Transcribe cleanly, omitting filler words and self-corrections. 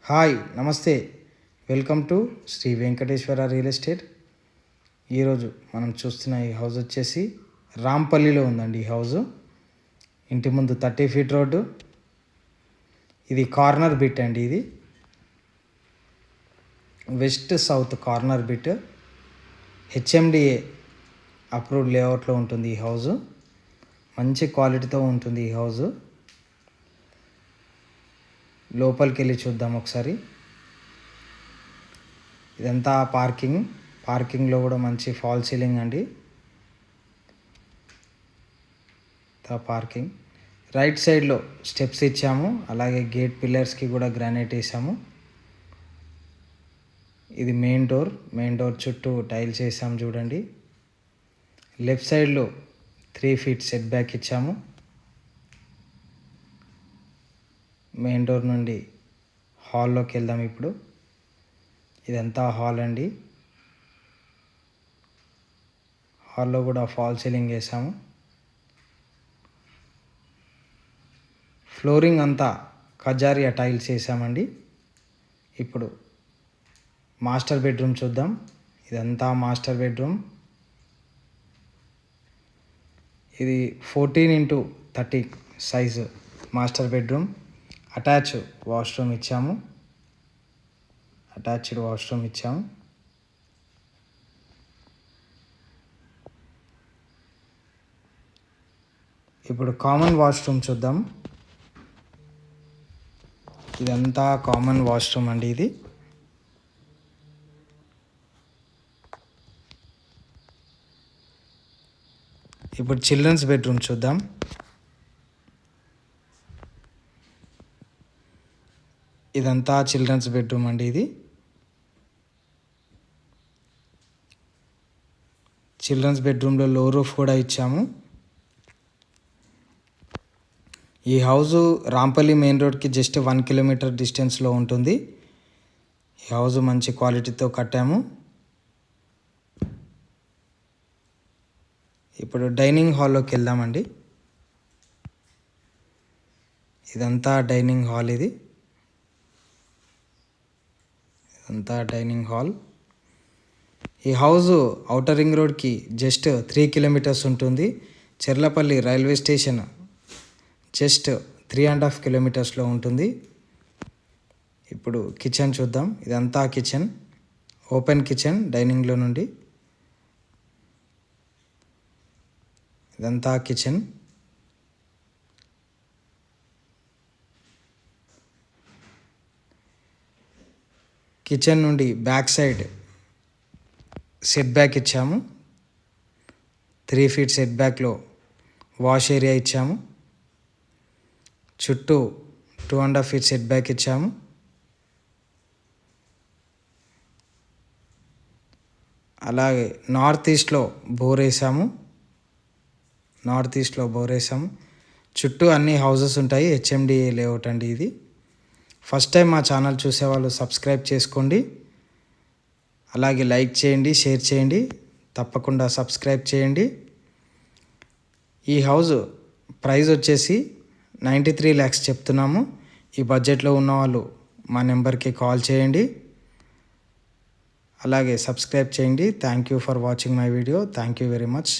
Hi నమస్తే, welcome to Shri Venkateswara real estate. ఈరోజు మనం చూస్తున్న ఈ హౌస్ వచ్చేసి రాంపల్లిలో ఉందండి. ఈ హౌస్ ఇంటి ముందు 30 ఫీట్ రోడ్డు. ఇది కార్నర్ బిట్ అండి. ఇది west south corner bit. HMDA approved లేఅవుట్లో ఉంటుంది ఈ హౌస్. మంచి క్వాలిటీతో ఉంటుంది ఈ హౌస్. లోపలికి వెళ్ళి చూద్దాం ఒకసారి. ఇదంతా పార్కింగ్లో కూడా మంచి ఫాల్ సీలింగ్ అండి. పార్కింగ్ రైట్ సైడ్లో స్టెప్స్ ఇచ్చాము, అలాగే గేట్ పిల్లర్స్కి కూడా గ్రానైట్ వేసాము. ఇది మెయిన్ డోర్ చుట్టూ టైల్స్ వేసాము చూడండి. లెఫ్ట్ సైడ్లో 3 ఫీట్ సెట్ బ్యాక్ ఇచ్చాము. మెయిన్ డోర్ నుండి హాల్లోకి వెళ్దాం ఇప్పుడు. ఇదంతా హాల్ అండి. హాల్లో కూడా ఫాల్ సీలింగ్ వేసాము. ఫ్లోరింగ్ అంతా కజారియా టైల్స్ వేసామండి. ఇప్పుడు మాస్టర్ బెడ్రూమ్ చూద్దాం. ఇదంతా మాస్టర్ బెడ్రూమ్. ఇది 14x30 size master bedroom. Attached washroom ఇచ్చాము. ఇప్పుడు కామన్ వాష్రూమ్ చూద్దాం. ఇదంతా కామన్ వాష్రూమ్ అండి. ఇది ఇప్పుడు చిల్డ్రన్స్ బెడ్రూమ్ చూద్దాం. ఇదంతా చిల్డ్రన్స్ బెడ్రూమ్ అండి. ఇది చిల్డ్రన్స్ బెడ్రూమ్లో లో రూఫ్ కూడా ఇచ్చాము. ఈ హౌస్ రాంపల్లి మెయిన్ రోడ్కి జస్ట్ 1 కిలోమీటర్ డిస్టెన్స్లో ఉంటుంది. ఈ హౌస్ మంచి క్వాలిటీతో కట్టాము. ఇప్పుడు డైనింగ్ హాల్లోకి వెళ్దామండి. ఇదంతా డైనింగ్ హాల్. ఇదంతా డైనింగ్ హాల్. ఈ హౌస్ ఔటర్ రింగ్ రోడ్కి జస్ట్ 3 కిలోమీటర్స్ ఉంటుంది. చెర్లపల్లి రైల్వే స్టేషన్ జస్ట్ 3.5 కిలోమీటర్స్లో ఉంటుంది. ఇప్పుడు కిచెన్ చూద్దాం. ఇదంతా కిచెన్, ఓపెన్ కిచెన్. డైనింగ్లో నుండి ఇదంతా కిచెన్. కిచెన్ నుండి బ్యాక్ సైడ్ సెట్ బ్యాక్ ఇచ్చాము. 3 ఫీట్ సెట్ బ్యాక్లో వాష్ ఏరియా ఇచ్చాము. చుట్టూ 2.5 ఫీట్ సెట్ బ్యాక్ ఇచ్చాము. అలాగే నార్త్ ఈస్ట్లో బోర్ వేసాము. చుట్టూ అన్ని హౌసెస్ ఉంటాయి. హెచ్ఎండిఏ లేఅవుట్ అండి. ఇది ఫస్ట్ టైం మా ఛానల్ చూసేవాళ్ళు సబ్స్క్రైబ్ చేసుకోండి. అలాగే లైక్ చేయండి, షేర్ చేయండి. తప్పకుండా సబ్స్క్రైబ్ చేయండి. ఈ హౌస్ ప్రైస్ వచ్చేసి 93 lakhs చెప్తున్నాము. ఈ బడ్జెట్లో ఉన్నవాళ్ళు మా నెంబర్కి కాల్ చేయండి. అలాగే సబ్స్క్రైబ్ చేయండి. Thank you for watching my video. Thank you very much.